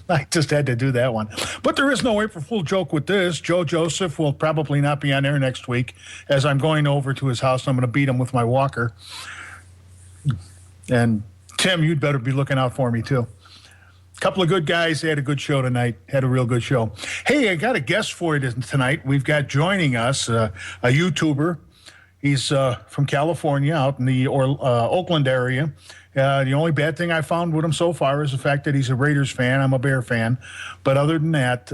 I just had to do that one. But there is no April Fool joke with this. Joe Joseph will probably not be on air next week as I'm going over to his house. I'm going to beat him with my walker. And Tim, you'd better be looking out for me, too. Couple of good guys. They had a good show tonight. Had a real good show. Hey, I got a guest for you tonight. We've got joining us a YouTuber. He's from California, out in the Oakland area. The only bad thing I found with him so far is the fact that he's a Raiders fan. I'm a Bear fan. But other than that,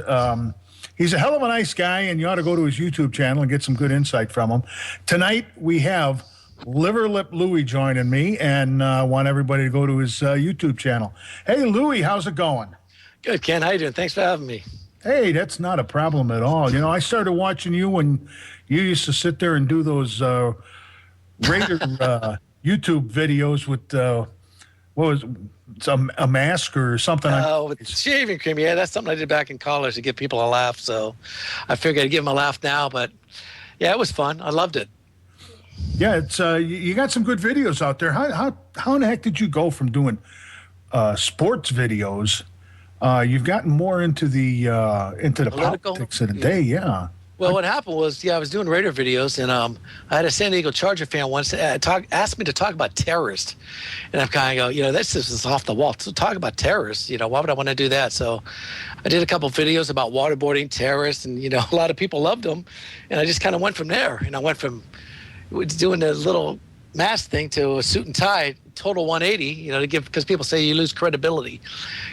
he's a hell of a nice guy, and you ought to go to his YouTube channel and get some good insight from him. Tonight, we have Liver Lip Louie joining me, and want everybody to go to his YouTube channel. Hey, Louie, how's it going? Good, Ken. How you doing? Thanks for having me. Hey, that's not a problem at all. You know, I started watching you when you used to sit there and do those Raider YouTube videos with, what was it, a mask or something? Oh, with shaving cream. Yeah, that's something I did back in college to give people a laugh. So I figured I'd give them a laugh now. But, yeah, it was fun. I loved it. Yeah, it's you got some good videos out there. How in the heck did you go from doing sports videos? You've gotten more into the politics of the day, yeah. Well, what happened was, I was doing Raider videos, and I had a San Diego Charger fan once asked me to talk about terrorists. And I'm kind of go, this is off the wall. So talk about terrorists, why would I want to do that? So I did a couple videos about waterboarding terrorists, and, a lot of people loved them. And I just kind of went from there. And I went from doing a little mask thing to a suit and tie, total 180, to give, because people say you lose credibility.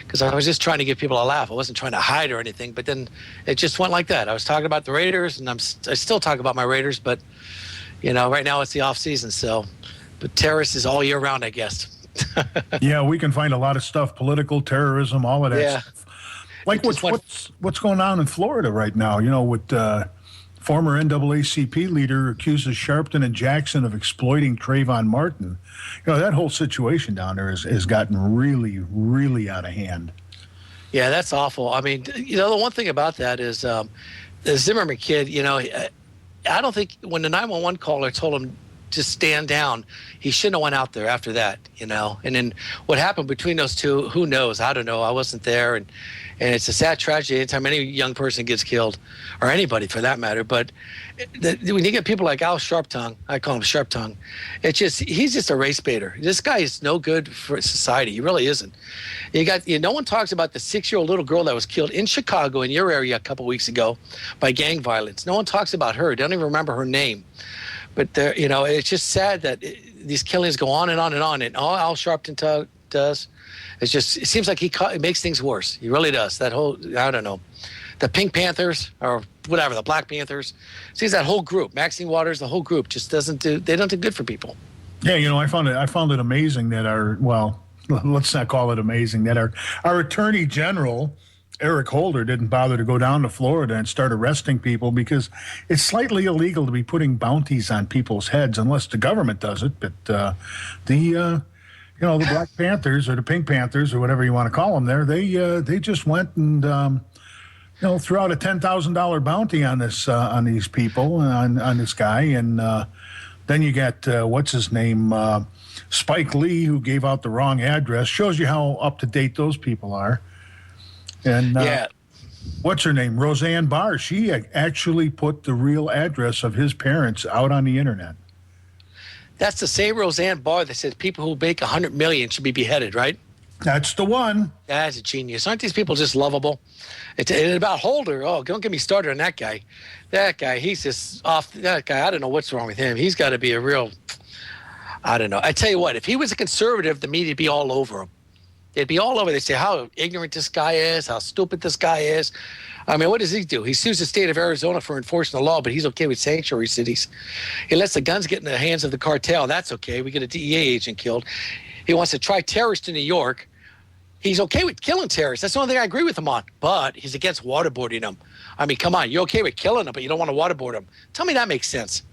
Because I was just trying to give people a laugh. I wasn't trying to hide or anything. But then it just went like that. I was talking about the Raiders, and I still talk about my Raiders, but right now it's the off season. So, but terrorists is all year round, I guess. Yeah, we can find a lot of stuff, political terrorism, all of that stuff. Like what's going on in Florida right now? With former NAACP leader accuses Sharpton and Jackson of exploiting Trayvon Martin. That whole situation down there has gotten really, really out of hand. Yeah, that's awful. I mean, the one thing about that is the Zimmerman kid, I don't think when the 911 caller told him to stand down, he shouldn't have went out there after that, And then what happened between those two, who knows? I don't know. I wasn't there. And it's a sad tragedy anytime any young person gets killed, or anybody for that matter. But when you get people like Al Sharptongue, I call him Sharptongue, he's just a race baiter. This guy is no good for society. He really isn't. No one talks about the 6-year-old little girl that was killed in Chicago, in your area, a couple weeks ago by gang violence. No one talks about her. They don't even remember her name. But it's just sad that these killings go on and on and on. And all Al Sharpton does is it seems like he makes things worse. He really does. That whole, I don't know, the Pink Panthers or whatever, the Black Panthers. Seems that whole group, Maxine Waters, the whole group just don't do good for people. Yeah, I found it amazing that let's not call it amazing, that our Attorney General, Eric Holder, didn't bother to go down to Florida and start arresting people, because it's slightly illegal to be putting bounties on people's heads unless the government does it. But the Black Panthers or the Pink Panthers or whatever you want to call them there, they just went and threw out a $10,000 bounty on these people, on this guy. And then you got what's his name, Spike Lee, who gave out the wrong address. Shows you how up to date those people are. And what's her name? Roseanne Barr. She actually put the real address of his parents out on the internet. That's the same Roseanne Barr that says people who make $100 million should be beheaded, right? That's the one. That's a genius. Aren't these people just lovable? It's about Holder. Oh, don't get me started on that guy. That guy, he's just off. That guy, I don't know what's wrong with him. He's got to be a real, I don't know. I tell you what, if he was a conservative, the media would be all over him. They'd be all over. They'd say how ignorant this guy is, how stupid this guy is. I mean, what does he do? He sues the state of Arizona for enforcing the law, but he's okay with sanctuary cities. He lets the guns get in the hands of the cartel. That's okay. We get a DEA agent killed. He wants to try terrorists in New York. He's okay with killing terrorists. That's the only thing I agree with him on. But he's against waterboarding them. I mean, come on. You're okay with killing them, but you don't want to waterboard them. Tell me that makes sense.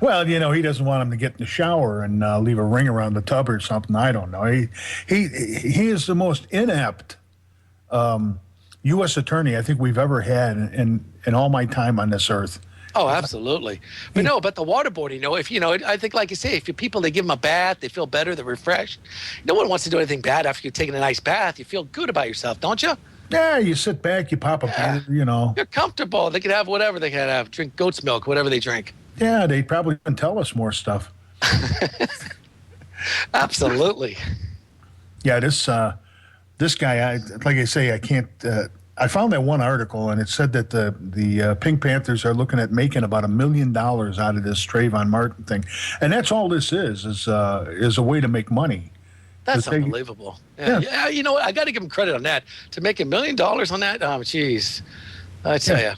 Well, he doesn't want him to get in the shower and leave a ring around the tub or something. I don't know. He is the most inept U.S. attorney I think we've ever had in all my time on this earth. Oh, absolutely. But no, but the waterboarding, if I think, like you say, if people, they give them a bath, they feel better, they're refreshed. No one wants to do anything bad after you've taken a nice bath. You feel good about yourself, don't you? Yeah, you sit back, you pop a beer, You're comfortable. They can have whatever they can have. Drink goat's milk, whatever they drink. Yeah, they probably can tell us more stuff. Absolutely. Yeah, this guy, like I say, I can't. I found that one article, and it said that the Pink Panthers are looking at making about $1 million out of this Trayvon Martin thing, and that's all this is a way to make money. That's unbelievable. Yeah, you know what? I got to give him credit on that. To make $1 million on that, oh, jeez. I tell you.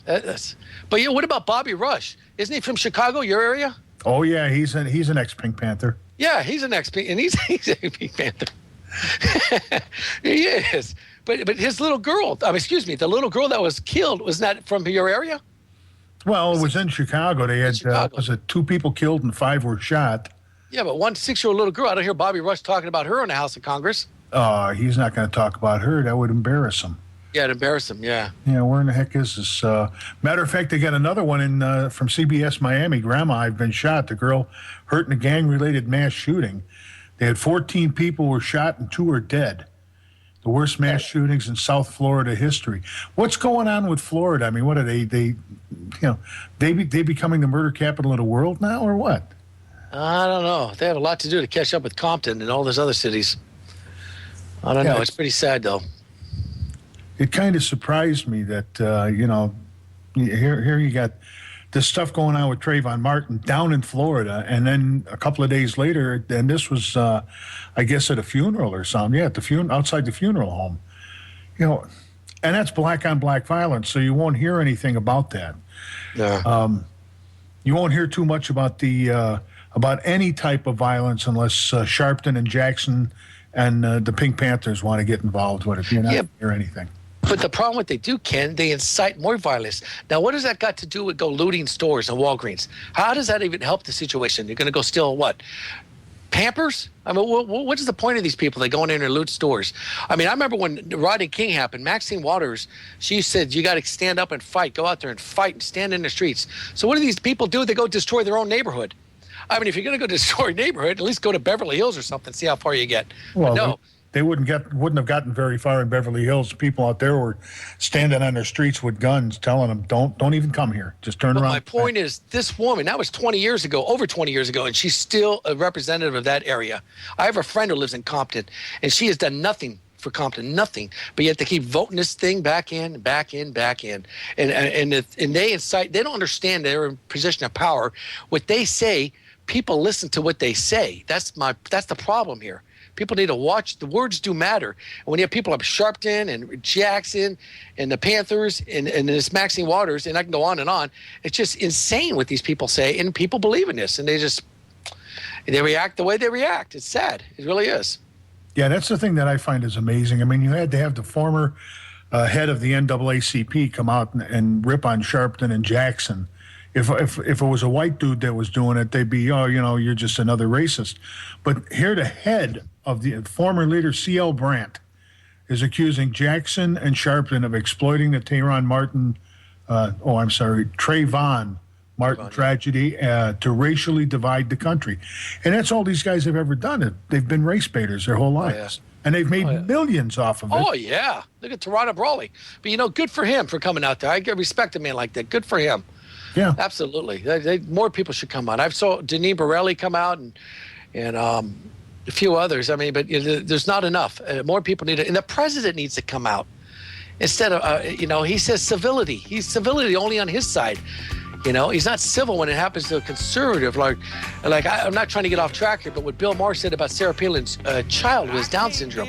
But what about Bobby Rush? Isn't he from Chicago, your area? Oh, yeah, he's an ex-Pink Panther. Yeah, he's an ex-Pink, and he's a Pink Panther. He is. But his little girl, the little girl that was killed, was that from your area? Well, it was in Chicago. They had, was it 2 people killed and 5 were shot? Yeah, but one 6-year-old little girl, I don't hear Bobby Rush talking about her in the House of Congress. He's not going to talk about her. That would embarrass him. Yeah, it'd embarrass him, yeah. Yeah, where in the heck is this? Matter of fact, they got another one from CBS Miami. Grandma, I've been shot. The girl hurt in a gang-related mass shooting. They had 14 people were shot and 2 are dead. The worst mass shootings in South Florida history. What's going on with Florida? I mean, what are they becoming the murder capital of the world now, or what? I don't know. They have a lot to do to catch up with Compton and all those other cities. I don't know. It's pretty sad, though. It kind of surprised me that, here you got this stuff going on with Trayvon Martin down in Florida, and then a couple of days later, and this was, I guess, at a funeral or something. Yeah, at outside the funeral home. And that's black on black violence, so you won't hear anything about that. Yeah. You won't hear too much about about any type of violence unless Sharpton and Jackson and the Pink Panthers want to get involved with it. You're not going to hear anything. But the problem what they do, Ken, they incite more violence. Now, what does that got to do with go looting stores and Walgreens? How does that even help the situation? You're going to go steal what? Pampers? I mean, what is the point of these people that go in there and loot stores? I mean, I remember when Rodney King happened, Maxine Waters, she said, you got to stand up and fight. Go out there and fight and stand in the streets. So what do these people do? They go destroy their own neighborhood. I mean, if you're going to go destroy a neighborhood, at least go to Beverly Hills or something, see how far you get. Well, no. They wouldn't have gotten very far in Beverly Hills. People out there were standing on their streets with guns, telling them, "Don't even come here. Just turn around." My point is, this woman, that was 20 years ago, over 20 years ago, and she's still a representative of that area. I have a friend who lives in Compton, and she has done nothing for Compton, nothing. But yet they keep voting this thing back in, back in, back in, and they incite. They don't understand they're in position of power. What they say, people listen to what they say. That's the problem here. People need to watch. The words do matter. And when you have people like Sharpton and Jackson and the Panthers and this Maxine Waters, and I can go on, it's just insane what these people say, and people believe in this, and they react the way they react. It's sad. It really is. Yeah, that's the thing that I find is amazing. I mean, you had to have the former head of the NAACP come out and rip on Sharpton and Jackson. If it was a white dude that was doing it, they'd be, you're just another racist. But here the head of the former leader, C.L. Brandt, is accusing Jackson and Sharpton of exploiting the Trayvon Martin tragedy to racially divide the country. And that's all these guys have ever done. They've been race baiters their whole lives. And they've made millions off of it. Oh, yeah. Look at Toronto Brawley. But, good for him for coming out there. I respect a man like that. Good for him. Yeah, absolutely. More people should come out. I saw Denis Borelli come out and a few others. I mean, but there's not enough. More people need it, and the president needs to come out instead of he says civility. He's civility only on his side. He's not civil when it happens to a conservative. Like I'm not trying to get off track here, but what Bill Maher said about Sarah Palin's child who has Down syndrome.